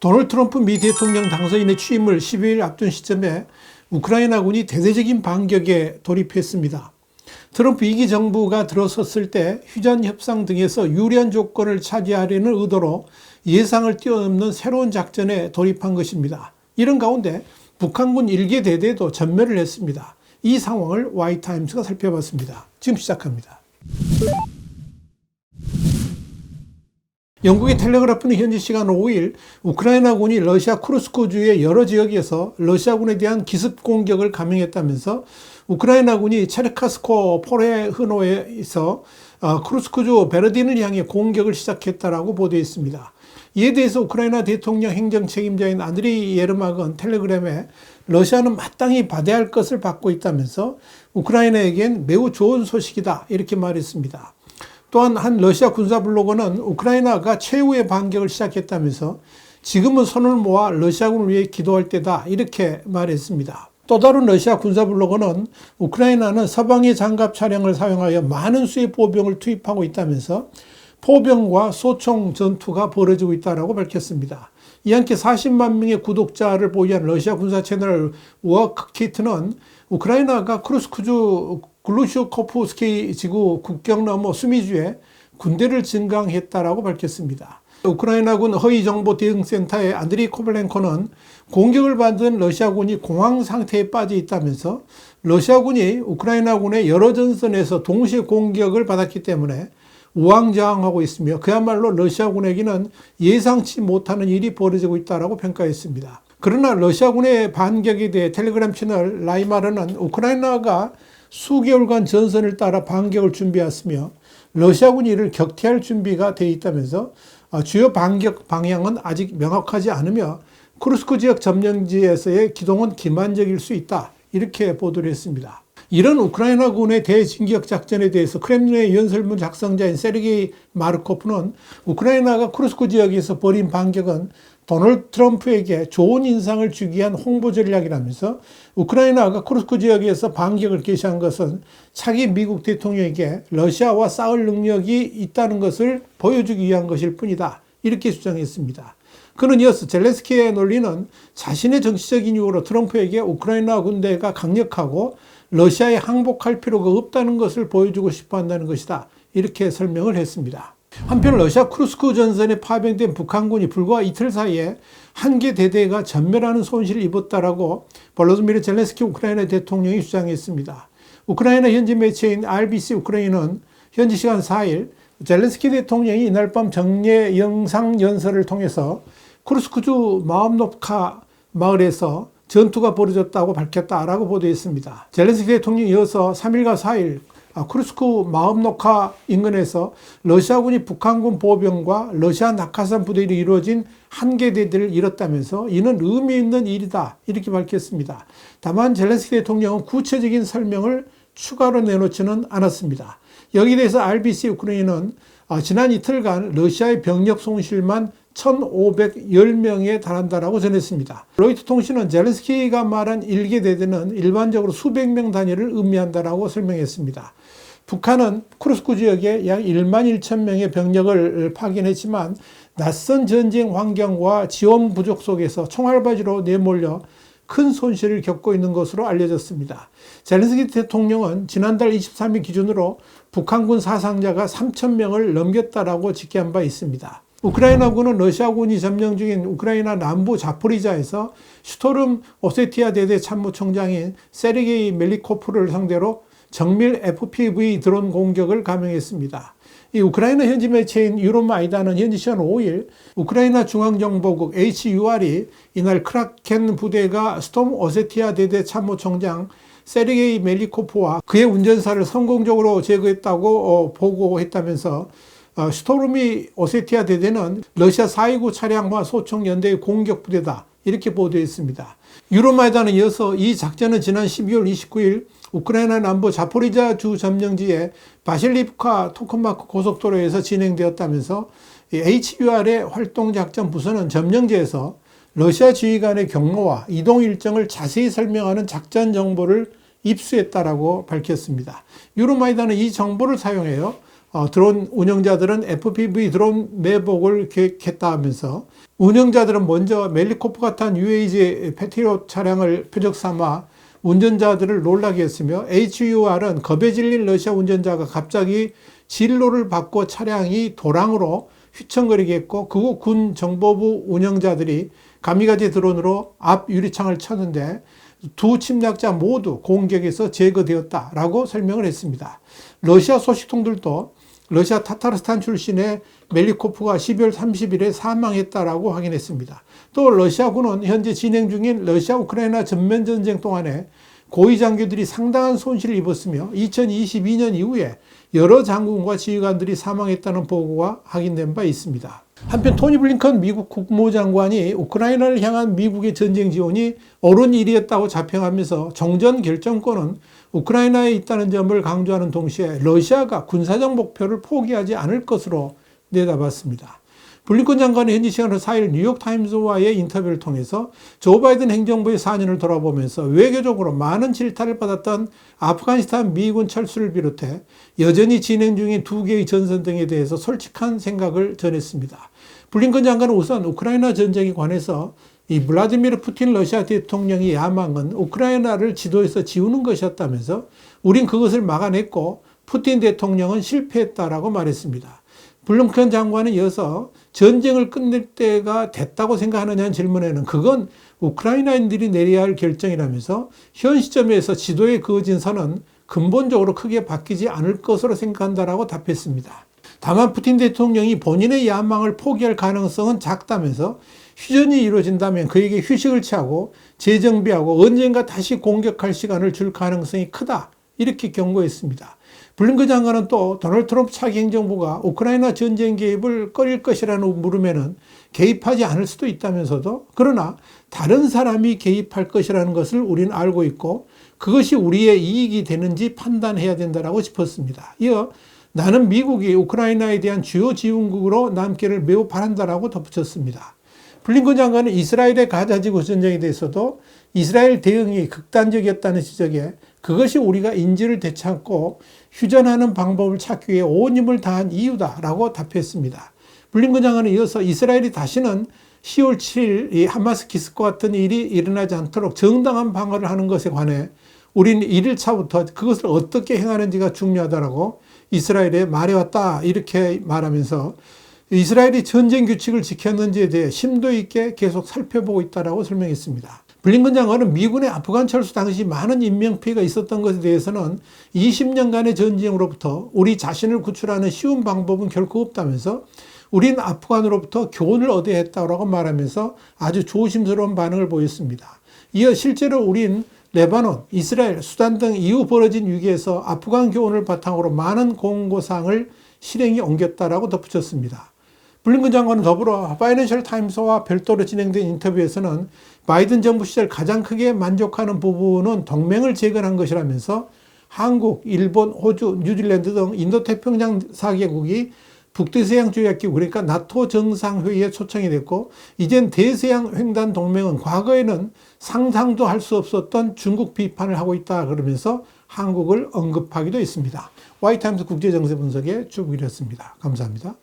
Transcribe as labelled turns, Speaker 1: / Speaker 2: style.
Speaker 1: 도널드 트럼프 미 대통령 당선인의 취임을 12일 앞둔 시점에 우크라이나군이 대대적인 반격에 돌입했습니다. 트럼프 2기 정부가 들어섰을 때 휴전 협상 등에서 유리한 조건을 차지하려는 의도로 예상을 뛰어넘는 새로운 작전에 돌입한 것입니다. 이런 가운데 북한군 1개 대대도 전멸을 했습니다. 이 상황을 와이타임스가 살펴봤습니다. 지금 시작합니다. 영국의 텔레그라프는 현지 시간 5일 우크라이나군이 러시아 쿠르스크주의 여러 지역에서 러시아군에 대한 기습 공격을 감행했다면서 우크라이나군이 체르카스코 포레흐노에서 쿠르스크주 베르딘을 향해 공격을 시작했다라고 보도했습니다. 이에 대해서 우크라이나 대통령 행정 책임자인 안드리 예르막은 텔레그램에 러시아는 마땅히 받아야 할 것을 받고 있다면서 우크라이나에겐 매우 좋은 소식이다 이렇게 말했습니다. 또한 한 러시아 군사 블로거는 우크라이나가 최후의 반격을 시작했다면서 지금은 손을 모아 러시아군을 위해 기도할 때다 이렇게 말했습니다. 또 다른 러시아 군사 블로거는 우크라이나는 서방의 장갑 차량을 사용하여 많은 수의 포병을 투입하고 있다면서 포병과 소총 전투가 벌어지고 있다고 밝혔습니다. 이와 함께 40만 명의 구독자를 보유한 러시아 군사 채널 워크키트는 우크라이나가 쿠르스크주 글루시코프스키 지구 국경 너머 수미주에 군대를 증강했다라고 밝혔습니다. 우크라이나군 허위정보대응센터의 안드리 코블렌코는 공격을 받은 러시아군이 공황 상태에 빠져 있다면서 러시아군이 우크라이나군의 여러 전선에서 동시에 공격을 받았기 때문에 우왕좌왕하고 있으며 그야말로 러시아군에게는 예상치 못하는 일이 벌어지고 있다고 평가했습니다. 그러나 러시아군의 반격에 대해 텔레그램 채널 라이마르는 우크라이나가 수개월간 전선을 따라 반격을 준비했으며 러시아군이 이를 격퇴할 준비가 되어 있다면서 주요 반격 방향은 아직 명확하지 않으며 쿠르스크 지역 점령지에서의 기동은 기만적일 수 있다 이렇게 보도를 했습니다. 이런 우크라이나군의 대진격 작전에 대해서 크렘린의 연설문 작성자인 세르게이 마르코프는 우크라이나가 쿠르스크 지역에서 벌인 반격은 도널드 트럼프에게 좋은 인상을 주기 위한 홍보 전략이라면서 우크라이나가 쿠르스크 지역에서 반격을 개시한 것은 차기 미국 대통령에게 러시아와 싸울 능력이 있다는 것을 보여주기 위한 것일 뿐이다 이렇게 주장했습니다. 그는 이어서 젤렌스키의 논리는 자신의 정치적인 이유로 트럼프에게 우크라이나 군대가 강력하고 러시아에 항복할 필요가 없다는 것을 보여주고 싶어 한다는 것이다 이렇게 설명을 했습니다. 한편 러시아 쿠르스크 전선에 파병된 북한군이 불과 이틀 사이에 한 개 대대가 전멸하는 손실을 입었다라고 볼로디미르 젤렌스키 우크라이나 대통령이 주장했습니다. 우크라이나 현지 매체인 RBC 우크라이나는 현지 시간 4일 젤렌스키 대통령이 이날 밤 정례 영상 연설을 통해서 쿠르스크주 마음노카 마을에서 전투가 벌어졌다고 밝혔다라고 보도했습니다. 젤렌스키 대통령이 이어서 3일과 4일 쿠르스크 마음노카 인근에서 러시아군이 북한군 보병과 러시아 낙하산 부대로 이루어진 한 개 대대를 잃었다면서 이는 의미 있는 일이다 이렇게 밝혔습니다. 다만 젤렌스키 대통령은 구체적인 설명을 추가로 내놓지는 않았습니다. 여기에 대해서 RBC 우크라이나는 지난 이틀간 러시아의 병력 손실만 1,510명에 달한다라고 전했습니다. 로이터 통신은 젤렌스키가 말한 1개 대대는 일반적으로 수백 명 단위를 의미한다라고 설명했습니다. 북한은 쿠르스크 지역에 약 1만 1천 명의 병력을 파견했지만 낯선 전쟁 환경과 지원 부족 속에서 총알바지로 내몰려 큰 손실을 겪고 있는 것으로 알려졌습니다. 젤렌스키 대통령은 지난달 23일 기준으로 북한군 사상자가 3천 명을 넘겼다라고 직계한 바 있습니다. 우크라이나군은 러시아군이 점령 중인 우크라이나 남부 자포리자에서 슈토름 오세티아 대대 참모총장인 세르게이 멜리코프를 상대로 정밀 FPV 드론 공격을 감행했습니다. 이 우크라이나 현지 매체인 유로마이다는 현지 시간 5일 우크라이나 중앙정보국 HUR이 이날 크라켄 부대가 스톰 오세티아 대대 참모총장 세르게이 멜리코프와 그의 운전사를 성공적으로 제거했다고 보고했다면서 슈토르미 오세티아 대대는 러시아 429 차량과 소총 연대의 공격 부대다 이렇게 보도했습니다. 유로마이다는 이어서 이 작전은 지난 12월 29일 우크라이나 남부 자포리자 주 점령지의 바실리프카 토크마크 고속도로에서 진행되었다면서 HUR의 활동작전 부서는 점령지에서 러시아 지휘관의 경로와 이동 일정을 자세히 설명하는 작전 정보를 입수했다라고 밝혔습니다. 유로마이다는 이 정보를 사용하여 드론 운영자들은 FPV 드론 매복을 계획했다 하면서 운영자들은 먼저 멜리코프 같은 UAG 패트리엇 차량을 표적 삼아 운전자들을 놀라게 했으며 HUR은 겁에 질린 러시아 운전자가 갑자기 진로를 바꿔 차량이 도랑으로 휘청거리게 했고 그곳 군 정보부 운영자들이 가미가제 드론으로 앞 유리창을 쳤는데 두 침략자 모두 공격에서 제거되었다라고 설명을 했습니다. 러시아 소식통들도 러시아 타타르스탄 출신의 멜리코프가 12월 30일에 사망했다라고 확인했습니다. 또 러시아군은 현재 진행 중인 러시아 우크라이나 전면전쟁 동안에 고위 장교들이 상당한 손실을 입었으며 2022년 이후에 여러 장군과 지휘관들이 사망했다는 보고가 확인된 바 있습니다. 한편 토니 블링컨 미국 국무장관이 우크라이나를 향한 미국의 전쟁 지원이 옳은 일이었다고 자평하면서 종전 결정권은 우크라이나에 있다는 점을 강조하는 동시에 러시아가 군사적 목표를 포기하지 않을 것으로 내다봤습니다. 블링컨 장관은 현지 시간으로 4일 뉴욕타임즈와의 인터뷰를 통해서 조 바이든 행정부의 4년을 돌아보면서 외교적으로 많은 질타를 받았던 아프가니스탄 미군 철수를 비롯해 여전히 진행 중인 두 개의 전선 등에 대해서 솔직한 생각을 전했습니다. 블링컨 장관은 우선 우크라이나 전쟁에 관해서 이 블라디미르 푸틴 러시아 대통령의 야망은 우크라이나를 지도에서 지우는 것이었다면서 우린 그것을 막아냈고 푸틴 대통령은 실패했다라고 말했습니다. 블링컨 장관은 이어서 전쟁을 끝낼 때가 됐다고 생각하느냐는 질문에는 그건 우크라이나인들이 내려야 할 결정이라면서 현 시점에서 지도에 그어진 선은 근본적으로 크게 바뀌지 않을 것으로 생각한다라고 답했습니다. 다만 푸틴 대통령이 본인의 야망을 포기할 가능성은 작다면서 휴전이 이루어진다면 그에게 휴식을 취하고 재정비하고 언젠가 다시 공격할 시간을 줄 가능성이 크다 이렇게 경고했습니다. 블링컨 장관은 또 도널드 트럼프 차기 행정부가 우크라이나 전쟁 개입을 꺼릴 것이라는 물음에는 개입하지 않을 수도 있다면서도 그러나 다른 사람이 개입할 것이라는 것을 우리는 알고 있고 그것이 우리의 이익이 되는지 판단해야 된다라고 짚었습니다. 이어 나는 미국이 우크라이나에 대한 주요 지원국으로 남기를 매우 바란다라고 덧붙였습니다. 블링컨 장관은 이스라엘의 가자지구 전쟁에 대해서도 이스라엘 대응이 극단적이었다는 지적에 그것이 우리가 인질을 되찾고 휴전하는 방법을 찾기 위해 온 힘을 다한 이유다라고 답했습니다. 블링컨 장관은 이어서 이스라엘이 다시는 10월 7일 이 하마스 기습과 같은 일이 일어나지 않도록 정당한 방어를 하는 것에 관해 우리는 1일차부터 그것을 어떻게 행하는지가 중요하다라고 이스라엘에 말해왔다 이렇게 말하면서 이스라엘이 전쟁 규칙을 지켰는지에 대해 심도 있게 계속 살펴보고 있다라고 설명했습니다. 블링컨 장관은 미군의 아프간 철수 당시 많은 인명피해가 있었던 것에 대해서는 20년간의 전쟁으로부터 우리 자신을 구출하는 쉬운 방법은 결코 없다면서 우린 아프간으로부터 교훈을 얻어야 했다고 말하면서 아주 조심스러운 반응을 보였습니다. 이어 실제로 우린 레바논, 이스라엘, 수단 등 이후 벌어진 위기에서 아프간 교훈을 바탕으로 많은 공고사항을 실행에 옮겼다라고 덧붙였습니다. 블링컨 장관은 더불어 파이낸셜 타임스와 별도로 진행된 인터뷰에서는 바이든 정부 시절 가장 크게 만족하는 부분은 동맹을 재건한 것이라면서 한국, 일본, 호주, 뉴질랜드 등 인도태평양 4개국이 북대서양조약기구 그러니까 나토 정상회의에 초청이 됐고 이젠 대서양 횡단 동맹은 과거에는 상상도 할 수 없었던 중국 비판을 하고 있다 그러면서 한국을 언급하기도 했습니다. 와이타임스 국제정세 분석의 주북이었습니다. 감사합니다.